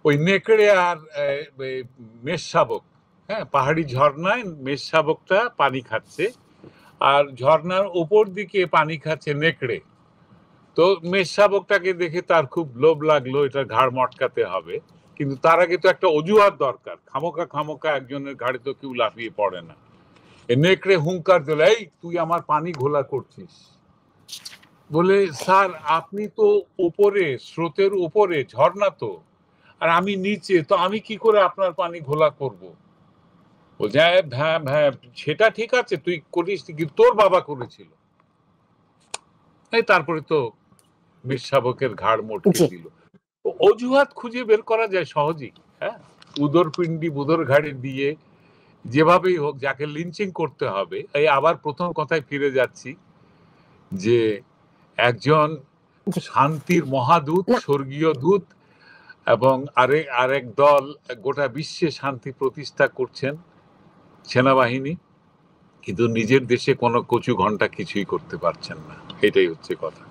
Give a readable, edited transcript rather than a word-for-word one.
ওই নেকড়ে আর মেষ শাবক, হ্যাঁ, পাহাড়ি ঝর্ণায় মেষ শাবকটা পানি খাচ্ছে আর ঝর্ণার উপর দিকে পানি খাচ্ছে নেকড়ে। তো মেষ শাবকটাকে দেখে তার খুব লোভ লাগলো, এটা ঘাড় মটকাতে হবে, কিন্তু তার আগে তো একটা অজুহাত দরকার। খামোকা খামোকা একজনের ঘাড়ে তো কেউ লাফিয়ে পড়ে না। নেকড়ে হুঙ্কার দিল, এই তুই আমার পানি ঘোলা করছিস। বলে, স্যার আপনি তো উপরে, স্রোতের উপরে, ঝর্ণা তো, আর আমি নিচে, তো আমি কি করে আপনার পানি ঘোলা করব? বলছে, হ্যাঁ হ্যাঁ, সেটা ঠিক আছে, তুই করিস, কিন্তু তোর বাবা করেছিল। এই তারপরে তো মেষশাবকের ঘাড় মটকে জি দিল। অজুহাত খুঁজে বের করা যায় সহজেই। হ্যাঁ, উদর পিণ্ডি বুদর ঘাড়ে দিয়ে যেভাবেই হোক যাকে লিঞ্চিং করতে হবে। এই আবার প্রথম কথায় ফিরে যাচ্ছি যে একজন জি শান্তির মহাদূত, না স্বর্গীয় দূত, এবং আরেক দল গোটা বিশ্বে শান্তি প্রতিষ্ঠা করছেন, সেনাবাহিনী, কিন্তু নিজের দেশে কোনো কচু ঘন্টা কিছুই করতে পারছেন না। এটাই হচ্ছে কথা।